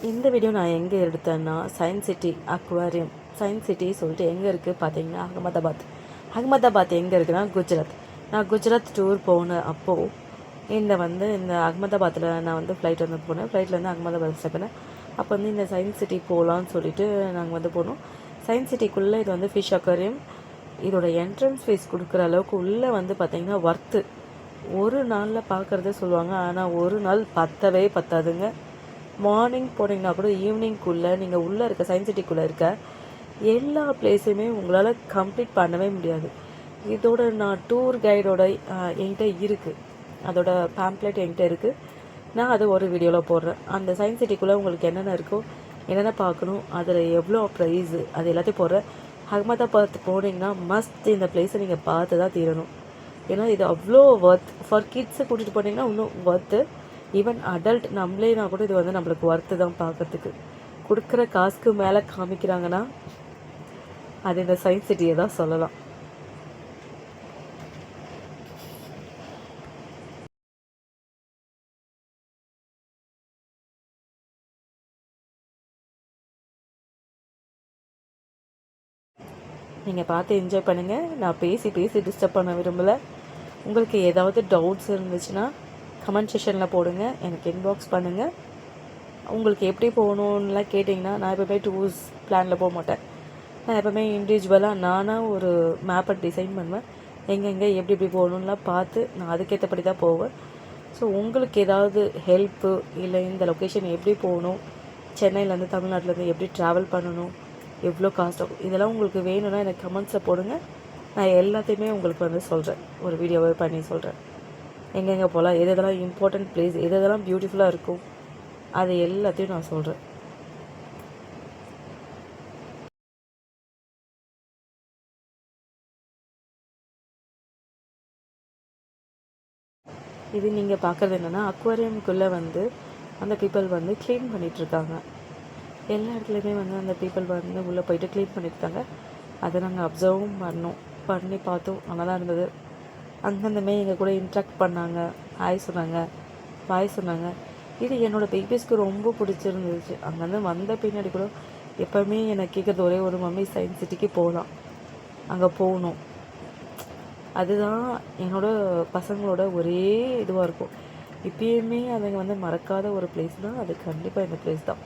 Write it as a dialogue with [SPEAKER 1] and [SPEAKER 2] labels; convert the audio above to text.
[SPEAKER 1] இந்த வீடியோ நான் எங்கே எடுத்தேன்னா science city aquarium. Science city சொல்லிட்டு எங்கே இருக்குது பார்த்தீங்கன்னா அகமதாபாத். அகமதாபாத் எங்கே இருக்குன்னா குஜராத். நான் குஜராத் டூர் போன அப்போது இந்த அகமதாபாத்தில் நான் ஃப்ளைட் போனேன். ஃப்ளைட்லேருந்து அகமதாபாத் ஸ்டெப். அப்போ இந்த சயின்ஸ் சிட்டி போகலான்னு சொல்லிட்டு நாங்கள் போனோம். சயின்ஸ் சிட்டிக்குள்ளே இது ஃபிஷ் அக்வாரியம். இதோட என்ட்ரன்ஸ் ஃபீஸ் கொடுக்குற அளவுக்கு உள்ளே பார்த்திங்கன்னா ஒர்த்து. ஒரு நாளில் பார்க்குறதே சொல்லுவாங்க, ஆனால் ஒரு நாள் பத்தவே பத்தாதுங்க. மார்னிங் போனீங்கன்னா கூட ஈவினிங்குள்ளே நீங்கள் உள்ளே இருக்க சயின்ஸ் சிட்டிக்குள்ளே இருக்க எல்லா பிளேஸுமே உங்களால் கம்ப்ளீட் பண்ணவே முடியாது. இதோட நான் டூர் கைடோட என்கிட்ட இருக்குது, அதோட பேம்ப்ளெட் என்கிட்ட இருக்குது. நான் அதை ஒரு வீடியோவில் போடுறேன். அந்த சயின்ஸ் சிட்டிக்குள்ளே உங்களுக்கு என்னென்ன இருக்கோ, என்னென்ன பார்க்கணும், அதில் எவ்வளோ ப்ரைஸு, அது எல்லாத்தையும் போடுறேன். அகமதாபாத் போனீங்கன்னா மஸ்ட் இந்த பிளேஸை நீங்கள் பார்த்து தான் தீரணும். ஏன்னா இது அவ்வளோ ஒர்த். ஃபார் கிட்ஸை கூட்டிகிட்டு போனீங்கன்னா இன்னும் ஒர்த்து. ஈவன் அடல்ட் நம்மளேனா கூட இது நம்மளுக்கு ஒர்த்து தான் பார்க்கறதுக்கு. கொடுக்குற காசுக்கு மேலே காமிக்கிறாங்கன்னா அது இந்த சயின்ஸ் சிட்டியை தான் சொல்லலாம். நீங்கள் பார்த்து என்ஜாய் பண்ணுங்கள். நான் பேசி டிஸ்டர்ப் பண்ண விரும்பலை. உங்களுக்கு ஏதாவது டவுட்ஸ் இருந்துச்சுன்னா கமெண்ட் செஷனில் போடுங்க, எனக்கு இன்பாக்ஸ் பண்ணுங்கள். உங்களுக்கு எப்படி போகணுன்னுலாம் கேட்டிங்கன்னா நான் எப்போவுமே டூர்ஸ் பிளானில் போக மாட்டேன். நான் எப்போவுமே இண்டிவிஜுவலாக நானாக ஒரு மேப்பை டிசைன் பண்ணுவேன். எங்கெங்கே எப்படி போகணுன்னுலாம் பார்த்து நான் அதுக்கேற்றபடி தான் போவேன். ஸோ உங்களுக்கு ஏதாவது ஹெல்ப்பு, இல்லை இந்த லொக்கேஷன் எப்படி போகணும், சென்னையிலேருந்து தமிழ்நாட்டிலேருந்து எப்படி ட்ராவல் பண்ணணும், எவ்வளோ காஸ்ட் ஆகும், இதெல்லாம் உங்களுக்கு வேணும்னா எனக்கு கமெண்ட்ஸில் போடுங்க. நான் எல்லாத்தையுமே உங்களுக்கு சொல்கிறேன், ஒரு வீடியோவே பண்ணி சொல்கிறேன். எங்கெங்கே போகலாம், எதெல்லாம் இம்பார்ட்டண்ட் பிளேஸ், எதெல்லாம் பியூட்டிஃபுல்லாக இருக்கும், அது எல்லாத்தையும் நான் சொல்கிறேன். இது நீங்கள் பார்க்குறது என்னென்னா அக்வாரியமுக்குள்ளே அந்த பீப்பிள் க்ளீன் பண்ணிகிட்ருக்காங்க. எல்லா இடத்துலையுமே அந்த பீப்பிள் உள்ளே போயிட்டு க்ளீன் பண்ணியிருக்காங்க. அதை நாங்கள் அப்சர்வும் பண்ணி பார்த்தோம். நல்லா தான் இருந்தது. அங்கேருந்துமே எங்கள் கூட இன்ட்ராக்ட் பண்ணாங்க, ஹாய் சொன்னாங்க, பாய் சொன்னாங்க. இது என்னோடய பேபிஸ்க்கு ரொம்ப பிடிச்சிருந்துச்சு. அங்கேருந்து வந்த பின்னாடி கூட எப்போவுமே எனக்கு கேட்குறது ஒரே ஒரு மம்மி சயின்ஸ் சிட்டிக்கு போகலாம், அங்கே போகணும். அதுதான் என்னோடய பசங்களோட ஒரே இதுவாக இருக்கும். இப்பயுமே அவங்க மறக்காத ஒரு பிளேஸ் தான் அது. கண்டிப்பாக இந்த பிளேஸ் தான்.